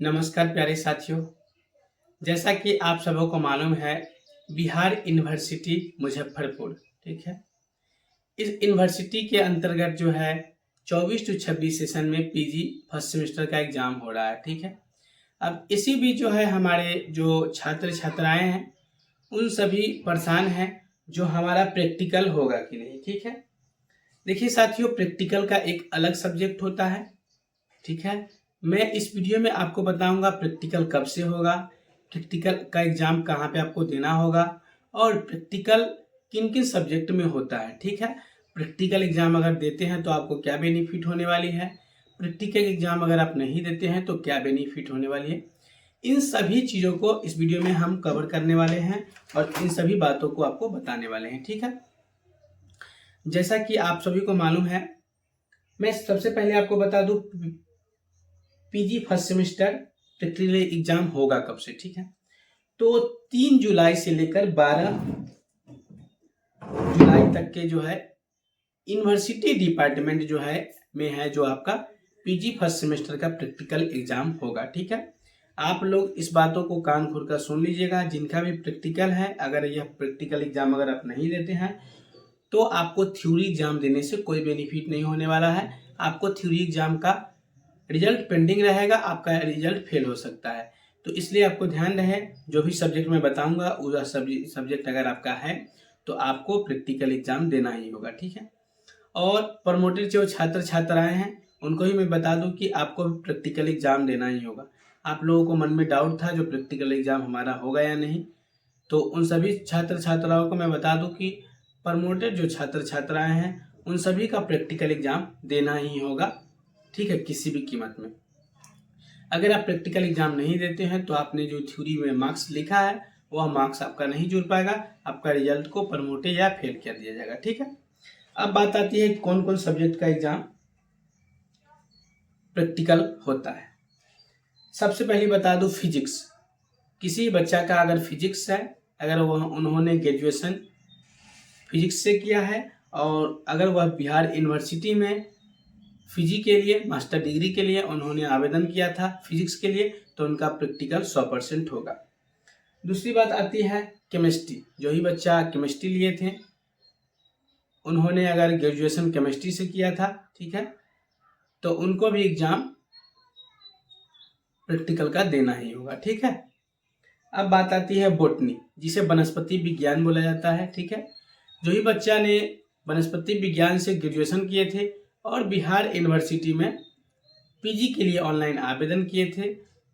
नमस्कार प्यारे साथियों। जैसा कि आप सबों को मालूम है, बिहार यूनिवर्सिटी मुजफ्फरपुर, ठीक है। इस यूनिवर्सिटी के अंतर्गत जो है 24 टू 26 सेशन में पीजी फर्स्ट सेमेस्टर का एग्जाम हो रहा है, ठीक है। अब इसी बीच जो है हमारे जो छात्र छात्राएं हैं उन सभी परेशान हैं जो हमारा प्रैक्टिकल होगा कि नहीं, ठीक है। देखिए साथियों, प्रैक्टिकल का एक अलग सब्जेक्ट होता है, ठीक है। मैं इस वीडियो में आपको बताऊंगा प्रैक्टिकल कब से होगा, प्रैक्टिकल का एग्जाम कहाँ पे आपको देना होगा और प्रैक्टिकल किन किन सब्जेक्ट में होता है, ठीक है। प्रैक्टिकल एग्जाम अगर देते हैं तो आपको क्या बेनिफिट होने वाली है, प्रैक्टिकल एग्जाम अगर आप नहीं देते हैं तो क्या बेनिफिट होने वाली है। इन सभी चीज़ों को इस वीडियो में हम कवर करने वाले हैं और इन सभी बातों को आपको बताने वाले हैं, ठीक है। जैसा कि आप सभी को मालूम है, मैं सबसे पहले आपको बता दूं PG first semester practical exam होगा कब से, ठीक है। तो 3 जुलाई से लेकर 12 जुलाई तक के जो है यूनिवर्सिटी डिपार्टमेंट जो है में है जो आपका पीजी फर्स्ट सेमेस्टर का प्रैक्टिकल एग्जाम होगा, ठीक है। आप लोग इस बातों को कान खोल कर सुन लीजिएगा। जिनका भी प्रैक्टिकल है, अगर यह प्रैक्टिकल एग्जाम अगर आप नहीं देते हैं तो आपको थ्योरी एग्जाम देने से कोई बेनिफिट नहीं होने वाला है। आपको थ्योरी एग्जाम का रिजल्ट पेंडिंग रहेगा, आपका रिजल्ट फेल हो सकता है। तो इसलिए आपको ध्यान रहे, जो भी सब्जेक्ट मैं बताऊंगा वह सब्जेक्ट अगर आपका है तो आपको प्रैक्टिकल एग्जाम देना ही होगा, ठीक है। और प्रमोटेड जो छात्र छात्राएं हैं उनको ही मैं बता दूं कि आपको प्रैक्टिकल एग्जाम देना ही होगा। आप लोगों को मन में डाउट था जो प्रैक्टिकल एग्जाम हमारा होगा या नहीं, तो उन सभी छात्र छात्राओं को मैं बता दूं कि प्रमोटेड जो छात्र छात्राएं हैं उन सभी का प्रैक्टिकल एग्जाम देना ही होगा, ठीक है, किसी भी कीमत में। अगर आप प्रैक्टिकल एग्जाम नहीं देते हैं तो आपने जो थ्योरी में मार्क्स लिखा है वह मार्क्स आपका नहीं जुड़ पाएगा, आपका रिजल्ट को प्रमोटेड या फेल कर दिया जाएगा, ठीक है। अब बात आती है कौन कौन सब्जेक्ट का एग्जाम प्रैक्टिकल होता है। सबसे पहले बता दूं फिजिक्स। किसी बच्चा का अगर फिजिक्स है, अगर वह उन्होंने ग्रेजुएशन फिजिक्स से किया है और अगर वह बिहार यूनिवर्सिटी में फिजिक्स के लिए मास्टर डिग्री के लिए उन्होंने आवेदन किया था फिजिक्स के लिए, तो उनका प्रैक्टिकल 100% होगा। दूसरी बात आती है केमिस्ट्री। जो ही बच्चा केमिस्ट्री लिए थे उन्होंने अगर ग्रेजुएशन केमिस्ट्री से किया था, ठीक है, तो उनको भी एग्जाम प्रैक्टिकल का देना ही होगा, ठीक है। अब बात आती है बॉटनी, जिसे वनस्पति विज्ञान बोला जाता है, ठीक है। जो ही बच्चा ने वनस्पति विज्ञान से ग्रेजुएशन किए थे और बिहार यूनिवर्सिटी में पीजी के लिए ऑनलाइन आवेदन किए थे,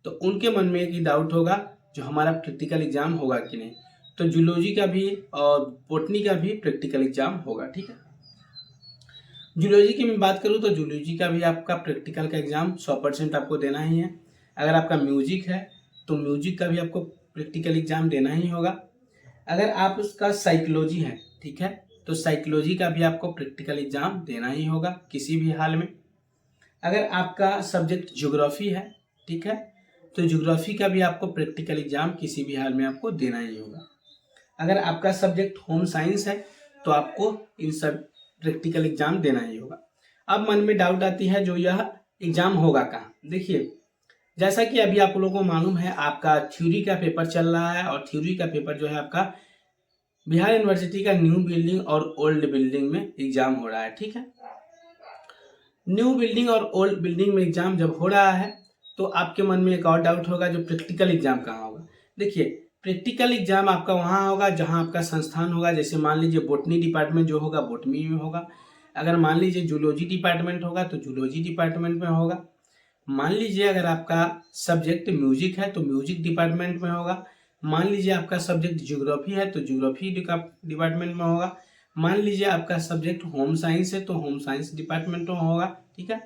तो उनके मन में एक ही डाउट होगा जो हमारा प्रैक्टिकल एग्जाम होगा कि नहीं। तो जूलॉजी का भी और बॉटनी का भी प्रैक्टिकल एग्जाम होगा, ठीक है। जूलॉजी की मैं बात करूँ तो जूलॉजी का भी आपका प्रैक्टिकल का एग्जाम 100% आपको देना ही है। अगर आपका म्यूजिक है तो म्यूजिक का भी आपको प्रैक्टिकल एग्जाम देना ही होगा। अगर आप उसका साइकोलॉजी है, ठीक है, तो साइकोलॉजी का भी आपको प्रैक्टिकल एग्जाम देना ही होगा किसी भी हाल में। अगर आपका सब्जेक्ट ज्योग्राफी है, ठीक है, तो ज्योग्राफी का भी आपको प्रैक्टिकल एग्जाम किसी भी हाल में आपको देना ही होगा। अगर आपका सब्जेक्ट होम साइंस है तो आपको इन सब प्रैक्टिकल एग्जाम देना ही होगा। अब मन में डाउट आती है जो यह एग्जाम होगा कहाँ। देखिए, जैसा कि अभी आप लोगों को मालूम है आपका थ्योरी का पेपर चल रहा है और थ्योरी का पेपर जो है आपका बिहार यूनिवर्सिटी का न्यू बिल्डिंग और ओल्ड बिल्डिंग में एग्जाम हो रहा है, ठीक है। न्यू बिल्डिंग और ओल्ड बिल्डिंग में एग्जाम जब हो रहा है तो आपके मन में एक और डाउट होगा जो प्रैक्टिकल एग्जाम कहाँ होगा। देखिए, प्रैक्टिकल एग्जाम आपका वहाँ होगा जहाँ आपका संस्थान होगा। जैसे मान लीजिए बॉटनी डिपार्टमेंट जो होगा बॉटनी में होगा, अगर मान लीजिए जूलॉजी डिपार्टमेंट होगा तो जूलॉजी डिपार्टमेंट में होगा, मान लीजिए अगर आपका सब्जेक्ट म्यूजिक है तो म्यूजिक डिपार्टमेंट में होगा, मान लीजिए आपका सब्जेक्ट ज्योग्राफी है तो ज्योग्राफी डिपार्टमेंट में होगा, मान लीजिए आपका सब्जेक्ट होम साइंस है तो होम साइंस डिपार्टमेंट में होगा, ठीक है।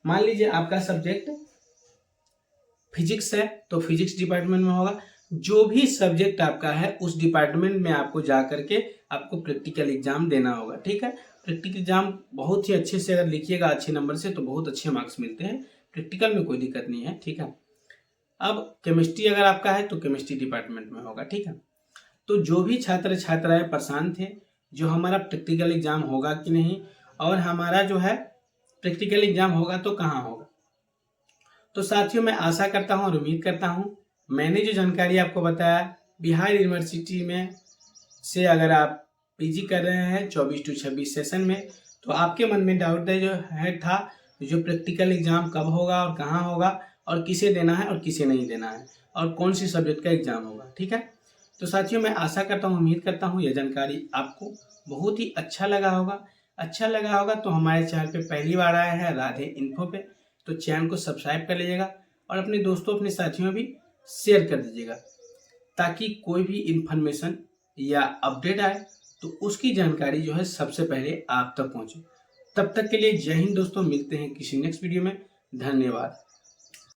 मान लीजिए आपका सब्जेक्ट फिजिक्स है तो फिजिक्स डिपार्टमेंट में होगा। जो भी सब्जेक्ट आपका है उस डिपार्टमेंट में आपको जा करके आपको प्रैक्टिकल एग्जाम देना होगा, ठीक है। प्रैक्टिकल एग्जाम बहुत ही अच्छे से अगर लिखिएगा अच्छे नंबर से तो बहुत अच्छे मार्क्स मिलते हैं, प्रैक्टिकल में कोई दिक्कत नहीं है, ठीक है। अब केमिस्ट्री अगर आपका है तो केमिस्ट्री डिपार्टमेंट में होगा, ठीक है। तो जो भी छात्र छात्राएं परेशान थे जो हमारा प्रैक्टिकल एग्जाम होगा कि नहीं और हमारा जो है प्रैक्टिकल एग्जाम होगा तो कहाँ होगा, तो साथियों मैं आशा करता हूँ और उम्मीद करता हूँ मैंने जो जानकारी आपको बताया, बिहार यूनिवर्सिटी में से अगर आप पीजी कर रहे हैं 24 to 26 सेशन में, तो आपके मन में डाउट है जो है था जो प्रैक्टिकल एग्जाम कब होगा और कहाँ होगा और किसे देना है और किसे नहीं देना है और कौन सी सब्जेक्ट का एग्जाम होगा। ठीक है, तो साथियों मैं आशा करता हूँ, उम्मीद करता हूँ यह जानकारी आपको बहुत ही अच्छा लगा होगा। तो हमारे चैनल पे पहली बार आए हैं राधे इन्फो पे, तो चैनल को सब्सक्राइब कर लीजिएगा और अपने दोस्तों अपने साथियों भी शेयर कर दीजिएगा, ताकि कोई भी इंफॉर्मेशन या अपडेट आए तो उसकी जानकारी जो है सबसे पहले आप तक पहुंचे। तब तक के लिए जय हिंद दोस्तों, मिलते हैं किसी नेक्स्ट वीडियो में। धन्यवाद।